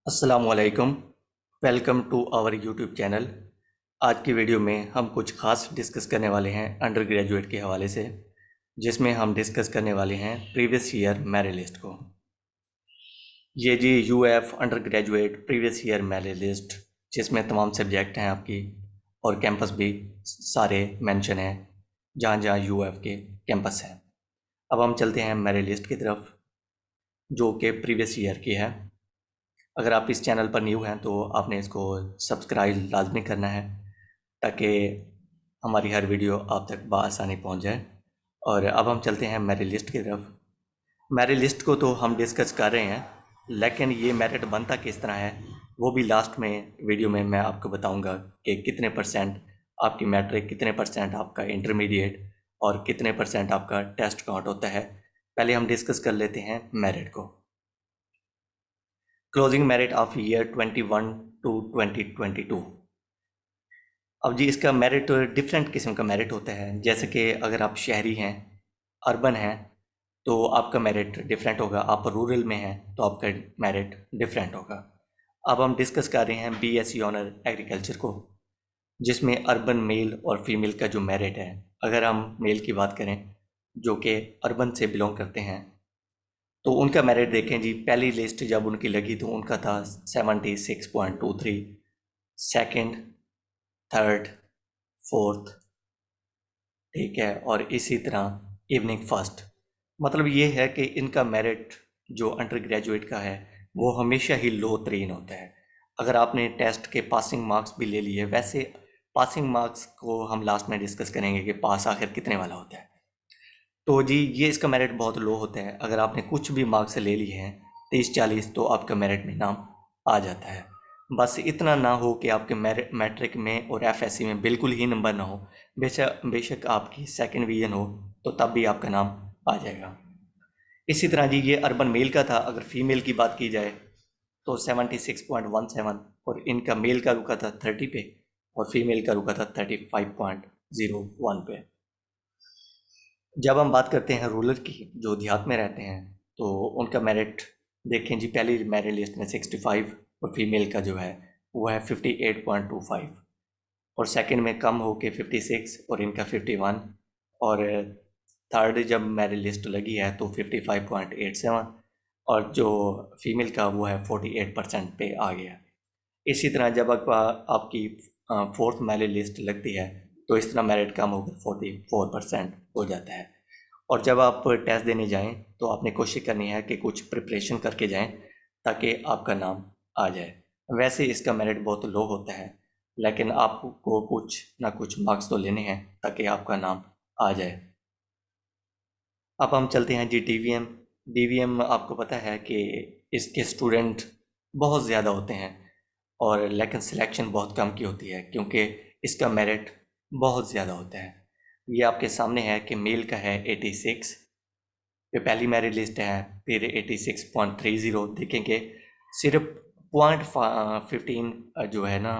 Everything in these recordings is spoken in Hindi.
अस्सलामुअलैकुम। Welcome to our YouTube channel. आज की वीडियो में हम कुछ ख़ास डिस्कस करने वाले हैं अंडर ग्रेजुएट के हवाले से, जिसमें हम डिस्कस करने वाले हैं प्रीवियस ईयर मेरिट लिस्ट को। ये जी UF undergraduate previous year merit list, जिसमें तमाम सब्जेक्ट हैं आपकी और कैंपस भी सारे मेंशन हैं जहाँ जहाँ यूएफ के कैंपस हैं। अब हम चलते हैं मेरिट लिस्ट की तरफ, जो कि प्रीवियस ईयर की है। अगर आप इस चैनल पर न्यू हैं तो आपने इसको सब्सक्राइब लाजमी करना है, ताकि हमारी हर वीडियो आप तक बआसानी पहुंच जाए। और अब हम चलते हैं मेरिट लिस्ट की तरफ। मेरिट लिस्ट को तो हम डिस्कस कर रहे हैं, लेकिन ये मेरिट बनता किस तरह है वो भी लास्ट में वीडियो में मैं आपको बताऊंगा कि कितने परसेंट आपकी मैट्रिक, कितने परसेंट आपका इंटरमीडिएट और कितने परसेंट आपका टेस्ट काउंट होता है। पहले हम डिस्कस कर लेते हैं मेरिट को। Closing merit of year 21 to 2022। अब जी इसका मेरिट डिफरेंट किस्म का मेरिट होता है। जैसे कि अगर आप शहरी हैं, अर्बन हैं, तो आपका मेरिट डिफरेंट होगा। आप रूरल में हैं तो आपका मेरिट डिफरेंट होगा। अब हम डिस्कस कर रहे हैं बीएससी ऑनर एग्रीकल्चर को, जिसमें अर्बन मेल और फीमेल का जो मेरिट है, अगर हम मेल की बात करें जो कि अर्बन से बिलोंग करते हैं, तो उनका मेरिट देखें जी। पहली लिस्ट जब उनकी लगी तो उनका था 76.23, सेकंड, थर्ड, फोर्थ, ठीक है, और इसी तरह इवनिंग फर्स्ट। मतलब ये है कि इनका मेरिट जो अंडर ग्रेजुएट का है वो हमेशा ही लो तरीन होता है। अगर आपने टेस्ट के पासिंग मार्क्स भी ले लिए, वैसे पासिंग मार्क्स को हम लास्ट में डिस्कस करेंगे कि पास आखिर कितने वाला होता है। तो जी ये इसका मेरिट बहुत लो होता है। अगर आपने कुछ भी मार्क्स ले लिए हैं 30-40, तो आपका मेरिट में नाम आ जाता है। बस इतना ना हो कि आपके मैट्रिक में और एफएससी में बिल्कुल ही नंबर ना हो। बेशक आपकी सेकंड डिवीज़न हो तो तब भी आपका नाम आ जाएगा। इसी तरह जी ये अर्बन मेल का था। अगर फीमेल की बात की जाए तो 76.17, और इनका मेल का रुका था 30 पे और फीमेल का रुका था 35.01 पे। जब हम बात करते हैं रूरल की, जो देहात में रहते हैं, तो उनका मेरिट देखें जी। पहली मेरिट लिस्ट में 65 और फीमेल का जो है वो है 58.25, और सेकंड में कम हो के 56 और इनका 51, और थर्ड जब मेरिट लिस्ट लगी है तो 55.87, और जो फीमेल का वो है 48% पे आ गया। इसी तरह जब आपकी फोर्थ मेरिट लिस्ट लगती है तो इस तरह मेरिट कम होकर 44% हो जाता है। और जब आप टेस्ट देने जाएं तो आपने कोशिश करनी है कि कुछ प्रिपरेशन करके जाएं ताकि आपका नाम आ जाए। वैसे इसका मेरिट बहुत लो होता है, लेकिन आपको कुछ ना कुछ मार्क्स तो लेने हैं ताकि आपका नाम आ जाए। अब हम चलते हैं जी डीवीएम। डीवीएम आपको पता है कि इसके स्टूडेंट बहुत ज़्यादा होते हैं, और लेकिन सिलेक्शन बहुत कम की होती है क्योंकि इसका मेरिट बहुत ज़्यादा होता है। ये आपके सामने है कि मेल का है 86 पे पहली मेरिट लिस्ट है, फिर 86.30 देखेंगे। सिर्फ 0.15 जो है ना,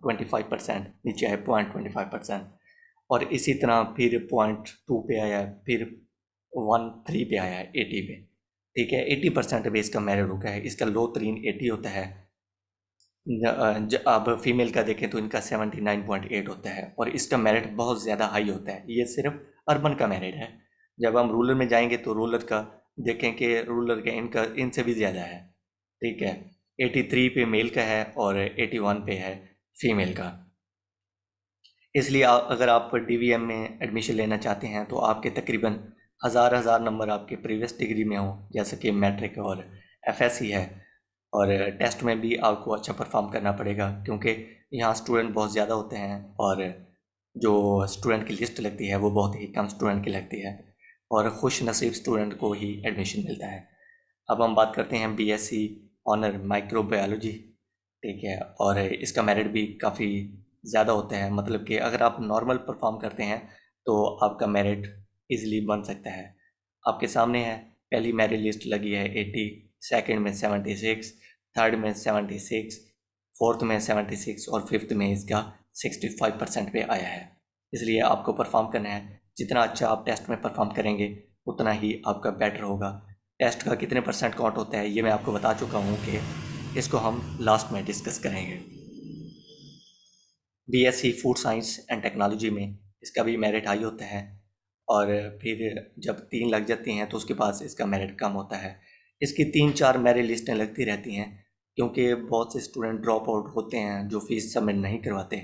25% नीचे है, 0.25%। और इसी तरह फिर 0.2 पे आया है, फिर 13 पे आया है 80 पे। ठीक है, 80% पे इसका मेरिट रुका है। इसका लो तरीन 80 होता है। अब फीमेल का देखें तो इनका 79.8 होता है, और इसका मेरिट बहुत ज़्यादा हाई होता है। ये सिर्फ अर्बन का मेरिट है। जब हम रूरल में जाएंगे तो रूरल का देखें कि रूरल का इनका इनसे भी ज़्यादा है। ठीक है, 83 पे मेल का है और 81 पे है फीमेल का। इसलिए अगर आप डीवीएम में एडमिशन लेना चाहते हैं तो आपके तकरीबन हज़ार नंबर आपके प्रीवियस डिग्री में हो, जैसे कि मैट्रिक और एफएससी है। और टेस्ट में भी आपको अच्छा परफॉर्म करना पड़ेगा क्योंकि यहाँ स्टूडेंट बहुत ज़्यादा होते हैं, और जो स्टूडेंट की लिस्ट लगती है वो बहुत ही कम स्टूडेंट की लगती है, और खुश नसीब स्टूडेंट को ही एडमिशन मिलता है। अब हम बात करते हैं बीएससी ऑनर माइक्रोबायोलॉजी। ठीक है, और इसका मेरिट भी काफ़ी ज़्यादा होता है। मतलब कि अगर आप नॉर्मल परफॉर्म करते हैं तो आपका मेरिट इजीली बन सकता है। आपके सामने है, पहली मेरिट लिस्ट लगी है 80, सेकंड में 76, थर्ड में 76, फोर्थ में 76, और फिफ्थ में इसका 65% पे आया है। इसलिए आपको परफॉर्म करना है। जितना अच्छा आप टेस्ट में परफॉर्म करेंगे उतना ही आपका बेटर होगा। टेस्ट का कितने परसेंट काउंट होता है ये मैं आपको बता चुका हूँ कि इसको हम लास्ट में डिस्कस करेंगे। BSc food science and technology में इसका भी मेरिट हाई होता है, और फिर जब 3 लग जाती हैं तो उसके पास इसका मेरिट कम होता है। इसकी 3-4 मेरिट लिस्टें लगती रहती हैं, क्योंकि बहुत से स्टूडेंट ड्रॉप आउट होते हैं जो फीस सबमिट नहीं करवाते,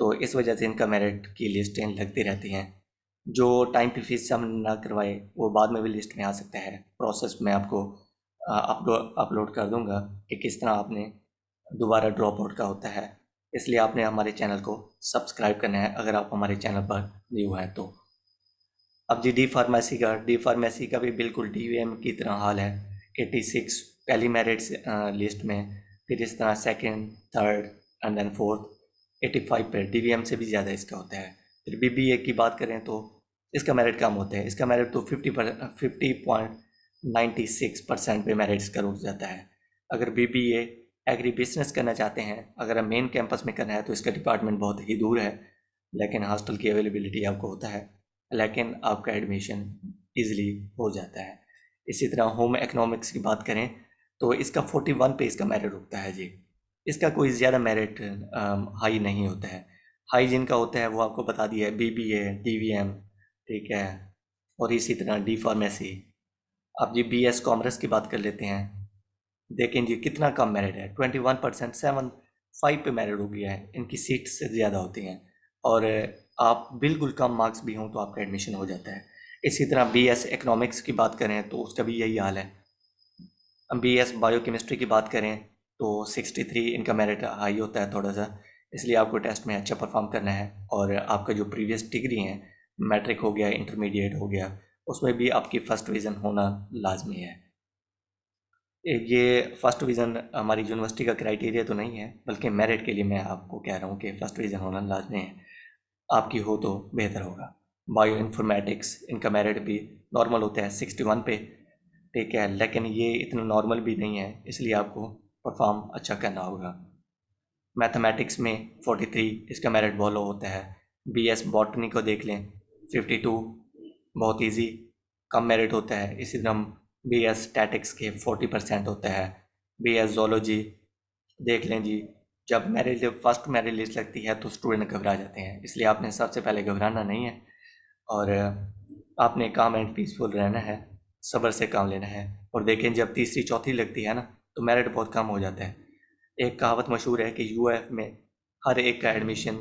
तो इस वजह से इनका मेरिट की लिस्टें लगती रहती हैं। जो टाइम पे फीस सबमिट ना करवाए वो बाद में भी लिस्ट में आ सकता है। प्रोसेस मैं आपको अपलोड कर दूंगा कि किस तरह आपने दोबारा ड्रॉप आउट का होता है, इसलिए आपने हमारे चैनल को सब्सक्राइब करना है अगर आप हमारे चैनल पर न्यू हैं तो। अब जी डी फार्मेसी का भी बिल्कुल डीवीएम की तरह हाल है। 86 पहली मेरिट लिस्ट में, फिर इस तरह second, third and then fourth 85 पे। डीवीएम से भी ज़्यादा इसका होता है। फिर बीबीए की बात करें तो इसका मेरिट कम होता है। इसका मेरिट तो 50.96% पे मेरिट इसका रुक जाता है। अगर बीबीए एग्री बिजनेस करना चाहते हैं, अगर मेन कैंपस में करना है तो इसका डिपार्टमेंट बहुत ही दूर है, लेकिन हॉस्टल की अवेलेबिलिटी आपको होता है, लेकिन आपका एडमिशन इजीली हो जाता है। इसी तरह होम इकोनॉमिक्स की बात करें तो इसका 41 पे इसका मेरिट रुकता है जी। इसका कोई ज़्यादा मेरिट हाई नहीं होता है। हाई जिनका होता है वो आपको बता दिया है, बीबीए, डीवीएम, ठीक है, और इसी तरह डी फार्मेसी। अब जी बीएस कॉमर्स की बात कर लेते हैं। देखें जी कितना कम मेरिट है, 21%, 75 पे मेरिट हो गया है। इनकी सीट से ज़्यादा होती हैं, और आप बिल्कुल कम मार्क्स भी हों तो आपका एडमिशन हो जाता है। इसी तरह बीएस इकोनॉमिक्स की बात करें तो उसका भी यही हाल है। बीएस बायोकेमिस्ट्री की बात करें तो 63 इनका मेरिट हाई होता है थोड़ा सा, इसलिए आपको टेस्ट में अच्छा परफॉर्म करना है। और आपका जो प्रीवियस डिग्री है, मैट्रिक हो गया, इंटरमीडिएट हो गया, उसमें भी आपकी फ़र्स्ट डिवीज़न होना लाजमी है। ये फर्स्ट डिवीज़न हमारी यूनिवर्सिटी का क्राइटेरिया तो नहीं है, बल्कि मेरिट के लिए मैं आपको कह रहा हूँ कि फर्स्ट डिवीज़न होना लाजमी है। आपकी हो तो बेहतर होगा। बायो इन्फॉर्मेटिक्स, इनका मेरिट भी नॉर्मल होता है 61 पे, ठीक है, लेकिन ये इतना नॉर्मल भी नहीं है, इसलिए आपको परफॉर्म अच्छा करना होगा। मैथमेटिक्स में 43 इसका मेरिट बहुत लो होता है। बीएस बॉटनी को देख लें, 52 बहुत इजी, कम मेरिट होता है। इसी तरह बीएस स्टैटिक्स के 40% होता है। बीएस जोलॉजी देख लें जी, जब फर्स्ट मेरिट लिस्ट लगती है तो स्टूडेंट घबरा जाते हैं, इसलिए आपने सबसे पहले घबराना नहीं है, और आपने काम एंड पीसफुल रहना है, सब्र से काम लेना है। और देखें जब तीसरी चौथी लगती है ना तो मेरिट बहुत कम हो जाता है। एक कहावत मशहूर है कि यूएफ में हर एक का एडमिशन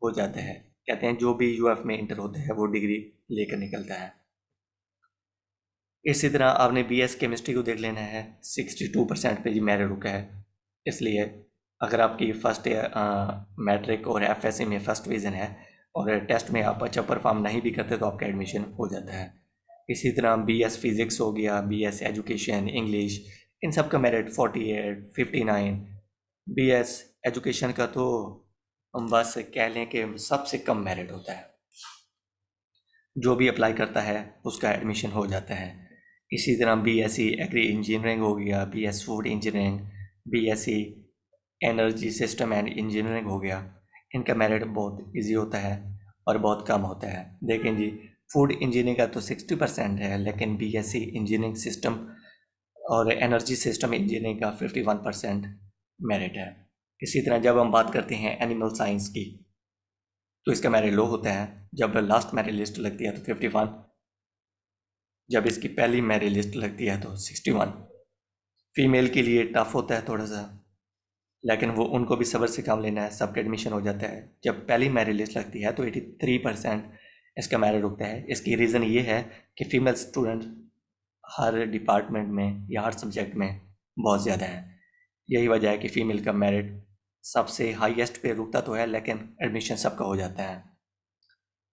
हो जाता है। कहते हैं जो भी यूएफ में इंटर होता है वो डिग्री लेकर निकलता है। इसी तरह आपने बीएस केमिस्ट्री को देख लेना है, 62% पे जी मेरिट रुका है। इसलिए अगर आपकी फर्स्ट मैट्रिक और एफएससी में फर्स्ट डिवीज़न है और टेस्ट में आप अच्छा परफॉर्म नहीं भी करते तो आपका एडमिशन हो जाता है। इसी तरह बीएस फिज़िक्स हो गया, बीएस एजुकेशन, इंग्लिश, इन सब का मेरिट 48, 59। बीएस एजुकेशन का तो हम बस कह लें कि सबसे कम मेरिट होता है, जो भी अप्लाई करता है उसका एडमिशन हो जाता है। इसी तरह बीएससी एग्री इंजीनियरिंग हो गया, BS food engineering, BSc energy system and engineering हो गया, इनका मेरिट बहुत इजी होता है और बहुत कम होता है। देखें जी, फूड इंजीनियरिंग का तो 60% है, लेकिन बीएससी इंजीनियरिंग सिस्टम और एनर्जी सिस्टम इंजीनियरिंग का 51% मेरिट है। इसी तरह जब हम बात करते हैं एनिमल साइंस की तो इसका मेरिट लो होता है। जब लास्ट मेरिट लिस्ट लगती है तो 51, जब इसकी पहली मेरिट लिस्ट लगती है तो 61। फीमेल के लिए टफ होता है थोड़ा सा, लेकिन वो उनको भी सब्र से काम लेना है, सबका एडमिशन हो जाता है। जब पहली मेरिट लिस्ट लगती है तो 83% इसका मेरिट रुकता है। इसकी रीज़न ये है कि फ़ीमेल स्टूडेंट हर डिपार्टमेंट में या हर सब्जेक्ट में बहुत ज़्यादा है। यही वजह है कि फ़ीमेल का मेरिट सबसे हाईएस्ट पे रुकता तो है, लेकिन एडमिशन सबका हो जाता है।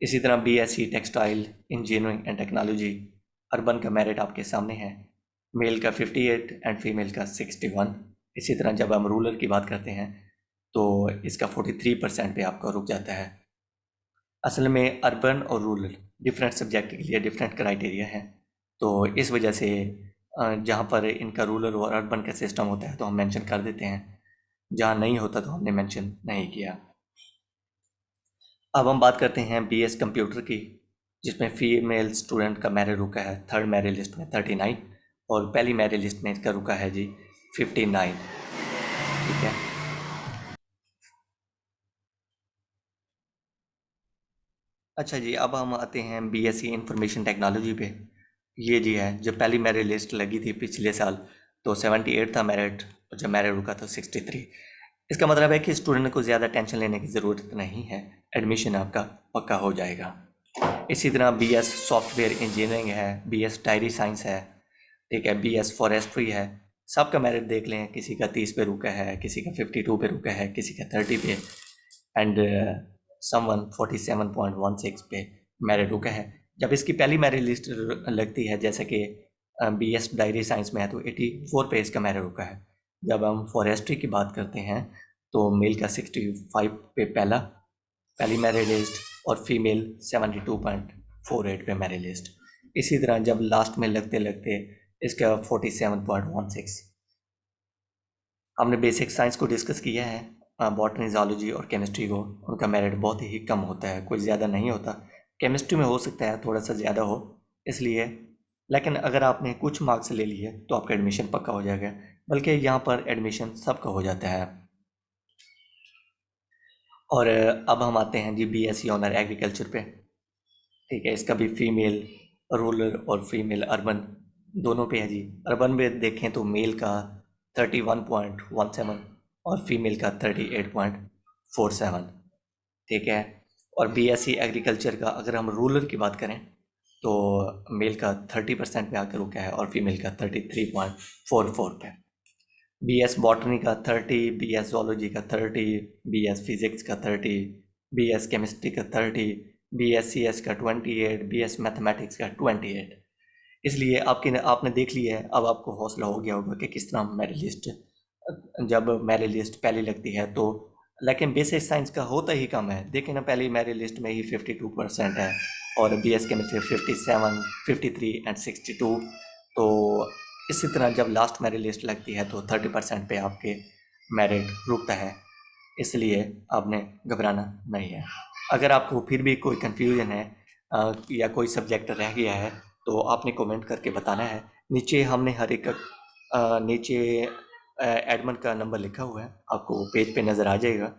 इसी तरह BSc textile engineering and technology, urban का मेरिट आपके सामने है, मेल का 58 एंड फीमेल का 61। इसी तरह जब हम रूरल की बात करते हैं तो इसका 43% पे आपका रुक जाता है। असल में अर्बन और रूरल डिफरेंट सब्जेक्ट के लिए डिफरेंट क्राइटेरिया है, तो इस वजह से जहाँ पर इनका रूरल और अर्बन का सिस्टम होता है तो हम मेंशन कर देते हैं, जहाँ नहीं होता तो हमने मेंशन नहीं किया। अब हम बात करते हैं बीएस कंप्यूटर की, जिसमें फीमेल स्टूडेंट का मेरिट रुका है थर्ड मेरिट लिस्ट में 39, और पहली मेरिट लिस्ट में इसका रुका है जी 59। ठीक है। अच्छा जी, अब हम आते हैं बीएससी इंफॉर्मेशन टेक्नोलॉजी पे। ये जी है, जब पहली मेरिट लिस्ट लगी थी पिछले साल तो 78 था मेरिट, और जब मेरिट रुका था 63। इसका मतलब है कि स्टूडेंट को ज़्यादा टेंशन लेने की ज़रूरत नहीं है, एडमिशन आपका पक्का हो जाएगा। इसी तरह बीएस सॉफ्टवेयर इंजीनियरिंग है, बीएस डायरी साइंस है, ठीक है, बीएस फॉरेस्ट्री है। सबका मेरिट देख लें, किसी का 30 पे रुका है, किसी का 52 पे रुका है, किसी का 30 पे, एंड समवन 47.16 पे मेरिट रुका है। जब इसकी पहली मेरिट लिस्ट लगती है, जैसे कि बीएस डायरी साइंस में है, तो 84 पे इसका मेरिट रुका है। जब हम फॉरेस्ट्री की बात करते हैं तो मेल का 65 पे पहली मेरिट लिस्ट, और फीमेल 72.48 पे मेरिट लिस्ट। इसी तरह जब लास्ट में लगते लगते इसका 47.16। हमने बेसिक साइंस को डिस्कस किया है, बॉटनी, ज़ूलॉजी और केमिस्ट्री को। उनका मेरिट बहुत ही कम होता है, कोई ज़्यादा नहीं होता। केमिस्ट्री में हो सकता है थोड़ा सा ज़्यादा हो, इसलिए, लेकिन अगर आपने कुछ मार्क्स ले लिए तो आपका एडमिशन पक्का हो जाएगा, बल्कि यहाँ पर एडमिशन सबका हो जाता है। और अब हम आते हैं जी बीएससी ऑनर एग्रीकल्चर पे, ठीक है। इसका भी फीमेल रूरल और फीमेल अर्बन दोनों पे है जी। अर्बन में देखें तो मेल का 31.17 और फीमेल का 38.47, ठीक है। और बीएससी एग्रीकल्चर का अगर हम रूरल की बात करें तो मेल का 30% पे आकर रुका है और फीमेल का 33.44 पे। बीएस बॉटनी का 30, बीएस जोलॉजी का 30, बीएस फिजिक्स का 30, बीएस केमिस्ट्री का 30, बीएस सीएस का 28, बीएस मैथमेटिक्स का 28। इसलिए आपने देख लिया है, अब आपको हौसला हो गया होगा कि किस तरह मेरिट लिस्ट, जब मेरिट लिस्ट पहली लगती है तो, लेकिन बेसिक साइंस का होता ही कम है। देखिए ना, पहली मेरिट लिस्ट में ही 52% है, और बीएस केमिस्ट्री 57, 53 एंड 62। तो इसी तरह जब लास्ट मेरिट लिस्ट लगती है तो 30% पे आपके मेरिट रुकता है, इसलिए आपने घबराना नहीं है। अगर आपको फिर भी कोई कन्फ्यूजन है या कोई सब्जेक्ट रह गया है तो आपने कमेंट करके बताना है। नीचे हमने हर एक नीचे एडमिन का नंबर लिखा हुआ है, आपको पेज पे नज़र आ जाएगा।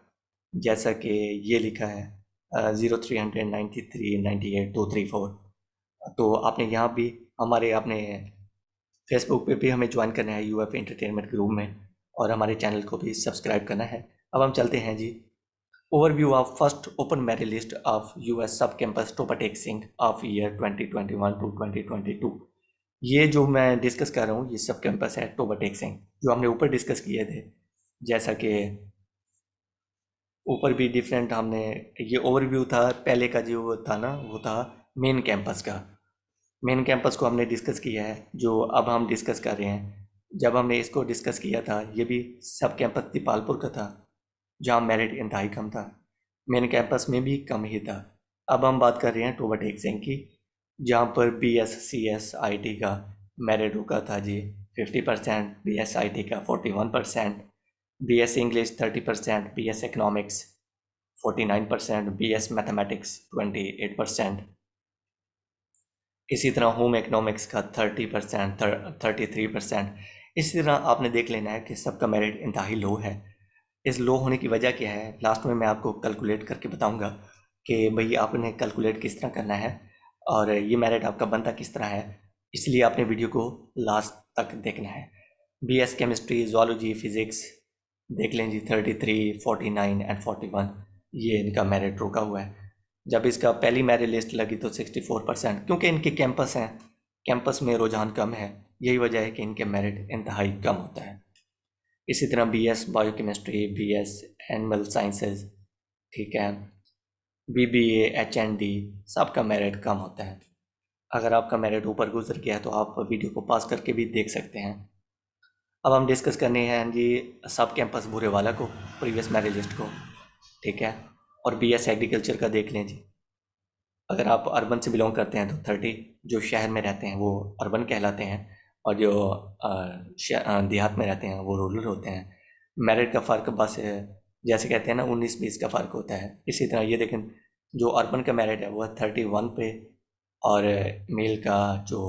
जैसा कि ये लिखा है 0393982234। तो आपने यहाँ भी हमारे आपने फेसबुक पे भी हमें ज्वाइन करना है यूएफ एंटरटेनमेंट ग्रुप में, और हमारे चैनल को भी सब्सक्राइब करना है। अब हम चलते हैं जी, overview of first open merit list of US sub campus टोपाटेक्सिंग ऑफ ईयर 2021 टू 2022। ये जो मैं डिस्कस कर रहा हूँ, ये सब कैंपस है टोपाटेक्सिंग, जो हमने ऊपर डिस्कस किए थे। जैसा कि ऊपर भी डिफरेंट हमने, ये ओवरव्यू था पहले का, जो था ना वो था मेन कैंपस का। मेन कैंपस को हमने डिस्कस किया है, जो अब हम डिस्कस कर रहे हैं। जब हमने इसको डिस्कस किया था, ये भी सब कैंपस दीपालपुर का था, जहाँ मेरिट इंतहाई कम था। मेन कैंपस में भी कम ही था। अब हम बात कर रहे हैं टोबाटेक्सिंग की, जहाँ पर B S C S I T का मेरिट रुका था जी 50%, बी एस आई टी का 41%, B S English 30%, B S economics 49%, B S mathematics 28%। इसी तरह होम इकनॉमिक्स का 30%, 33%। इसी तरह आपने देख लेना है कि सबका मेरिट इंतहाई लो है। इस लो होने की वजह क्या है, लास्ट में मैं आपको कैलकुलेट करके बताऊंगा कि भाई आपने कैलकुलेट किस तरह करना है और ये मेरिट आपका बनता किस तरह है। इसलिए आपने वीडियो को लास्ट तक देखना है। बीएस केमिस्ट्री, ज़ूलॉजी, फिज़िक्स देख लें जी, 33, 49 एंड 41 ये इनका मेरिट रुका हुआ है। जब इसका पहली मेरिट लिस्ट लगी तो 64%, क्योंकि इनके कैंपस हैं, कैंपस में रुझान कम है, यही वजह है कि इनके मेरिट इंतहाई कम होता है। इसी तरह BS biochemistry, BS animal sciences, ठीक है, बीबीए, एचएनडी, सबका मेरिट कम होता है। अगर आपका मेरिट ऊपर गुजर गया है तो आप वीडियो को पास करके भी देख सकते हैं। अब हम डिस्कस करने हैं जी सब कैंपस बुरेवाला को, प्रीवियस मेरिट लिस्ट को, ठीक है। और बीएस एग्रीकल्चर का देख लें जी। अगर आप अर्बन से बिलोंग करते हैं तो 30, जो शहर में रहते हैं वो अर्बन कहलाते हैं, और जो देहात में रहते हैं वो रूरल होते हैं। मेरिट का फ़र्क बस जैसे कहते हैं ना 19-20 का फ़र्क होता है। इसी तरह ये देखें, जो अर्बन का मेरिट है वो 31 पे, और मेल का जो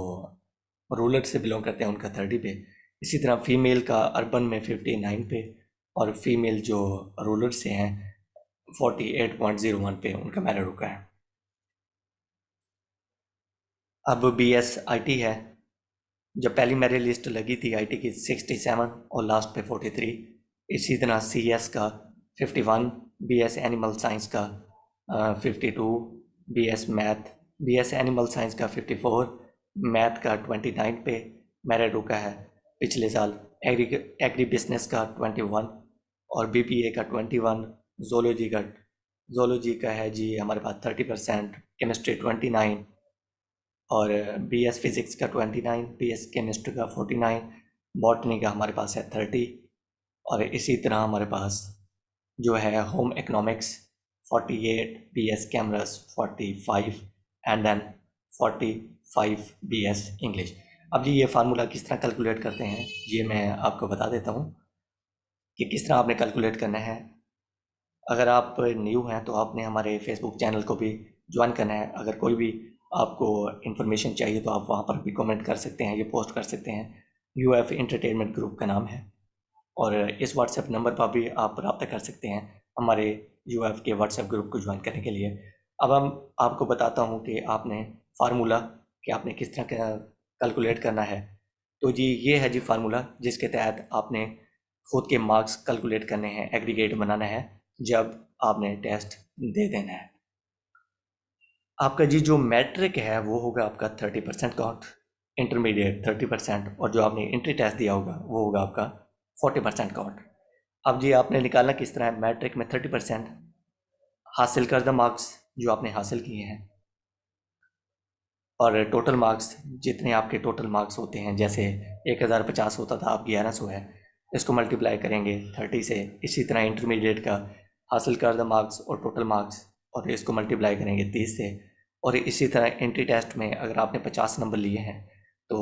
रूरल से बिलोंग करते हैं उनका 30 पे। इसी तरह फीमेल का अर्बन में 59 पे और फीमेल जो रूलर से हैं 48.01 पे उनका मेरिट रुका है। अब BSIT है, जब पहली मेरिट लिस्ट लगी थी IT की 67 और लास्ट पे 43। इसी तरह CS का 51, BS एनिमल साइंस का 52, BS एनिमल साइंस का 54, मैथ का 29 पे मेरिट रुका है पिछले साल, एग्री बिजनेस का 21 और BPA का 21, जोलॉजी का है जी हमारे पास 30%, केमिस्ट्री 29 और BS फिज़िक्स का 29, BS केमिस्ट्री का 49, बॉटनी का हमारे पास है 30 और इसी तरह हमारे पास जो है home economics 48, BS commerce 45 and then 45 BS English. अब जी ये फार्मूला किस तरह कैलकुलेट करते हैं ये मैं आपको बता देता हूँ कि किस तरह आपने कैलकुलेट करना है। अगर आप न्यू हैं तो आपने हमारे फेसबुक चैनल को भी ज्वाइन करना है। अगर कोई भी आपको इन्फॉर्मेशन चाहिए तो आप वहाँ पर भी कमेंट कर सकते हैं, ये पोस्ट कर सकते हैं। UF इंटरटेनमेंट ग्रुप का नाम है और इस व्हाट्सएप नंबर पर भी आप रब्ता कर सकते हैं हमारे UF के व्हाट्सएप ग्रुप को ज्वाइन करने के लिए। अब हम आपको बताता हूँ कि आपने फार्मूला कि आपने किस तरह का कैलकुलेट करना है। तो जी ये है जी फार्मूला जिसके तहत आपने खुद के मार्क्स कैलकुलेट करने हैं, एग्रीगेट बनाना है जब आपने टेस्ट दे देना है। आपका जी जो मैट्रिक है वो होगा आपका 30% काउंट, इंटरमीडिएट 30% और जो आपने एंट्री टेस्ट दिया होगा वो होगा आपका 40% काउंट। अब जी आपने निकालना किस तरह है, मैट्रिक में 30% हासिल करदा मार्क्स जो आपने हासिल किए हैं और टोटल मार्क्स जितने आपके टोटल मार्क्स होते हैं, जैसे 1050 होता था अब 1100 है, इसको मल्टीप्लाई करेंगे 30 से। इसी तरह इंटरमीडिएट का हासिल करदा मार्क्स और टोटल मार्क्स और इसको मल्टीप्लाई करेंगे 30 से। और इसी तरह एंट्री टेस्ट में अगर आपने 50 नंबर लिए हैं तो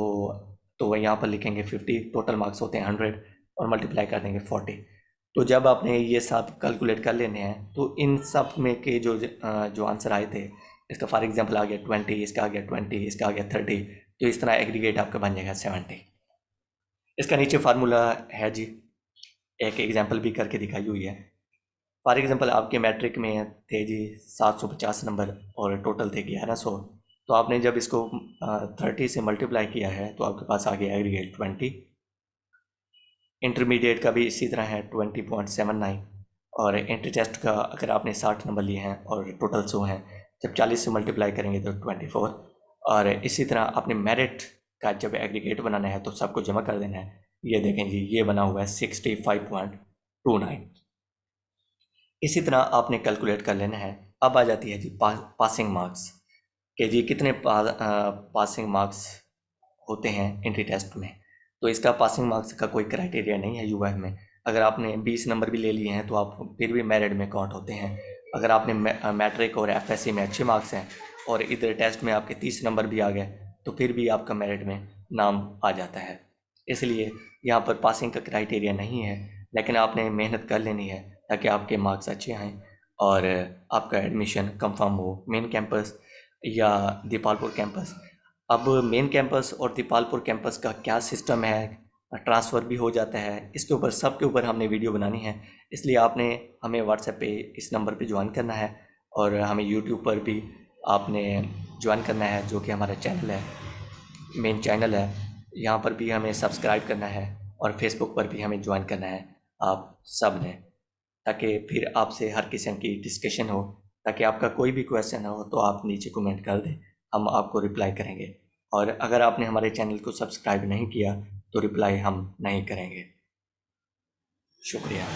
वह यहाँ पर लिखेंगे 50, टोटल मार्क्स होते हैं 100 और मल्टीप्लाई कर देंगे 40। तो जब आपने ये सब कैलकुलेट कर लेने हैं तो इन सब में के जो आंसर आए थे, इसका फॉर एग्जांपल आ गया 20, इसका आ गया 20, इसका आ गया 30, तो इस तरह एग्रीगेट आपका बन जाएगा 70। इसका नीचे फार्मूला है जी, एक एग्जांपल भी करके दिखाई हुई है। फॉर एग्जांपल आपके मैट्रिक में थे जी 750 नंबर और टोटल थे 1100, तो आपने जब इसको 30 से मल्टीप्लाई किया है तो आपके पास आ गया एग्रीगेट 20। इंटरमीडिएट का भी इसी तरह है 20.79 और एंट्री टेस्ट का अगर आपने 60 नंबर लिए हैं और टोटल 100 हैं, जब 40 से मल्टीप्लाई करेंगे तो 24। और इसी तरह आपने मेरिट का जब एग्रीगेट बनाना है तो सबको जमा कर देना है। ये देखें जी ये बना हुआ है 65.29। इसी तरह आपने कैलकुलेट कर लेना है। अब आ जाती है जी पासिंग मार्क्स कि जी कितने पासिंग मार्क्स होते हैं एंट्री टेस्ट में। तो इसका पासिंग मार्क्स का कोई क्राइटेरिया नहीं है UF में। अगर आपने 20 नंबर भी ले लिए हैं तो आप फिर भी मेरिट में काउंट होते हैं। अगर आपने मैट्रिक और FSC में अच्छे मार्क्स हैं और इधर टेस्ट में आपके 30 नंबर भी आ गए तो फिर भी आपका मेरिट में नाम आ जाता है। इसलिए यहाँ पर पासिंग का क्राइटेरिया नहीं है, लेकिन आपने मेहनत कर लेनी है ताकि आपके मार्क्स अच्छे आएँ और आपका एडमिशन कंफर्म हो मेन कैंपस या दीपालपुर कैंपस। अब मेन कैंपस और दीपालपुर कैंपस का क्या सिस्टम है, ट्रांसफ़र भी हो जाता है, इसके ऊपर सबके ऊपर हमने वीडियो बनानी है। इसलिए आपने हमें व्हाट्सएप पे इस नंबर पे ज्वाइन करना है और हमें यूट्यूब पर भी आपने ज्वाइन करना है जो कि हमारा चैनल है, मेन चैनल है। यहाँ पर भी हमें सब्सक्राइब करना है और फेसबुक पर भी हमें ज्वाइन करना है आप सब ने, ताकि फिर आपसे हर किस्म की डिस्कशन हो, ताकि आपका कोई भी क्वेश्चन हो तो आप नीचे कमेंट कर दें, हम आपको रिप्लाई करेंगे। और अगर आपने हमारे चैनल को सब्सक्राइब नहीं किया तो रिप्लाई हम नहीं करेंगे। शुक्रिया।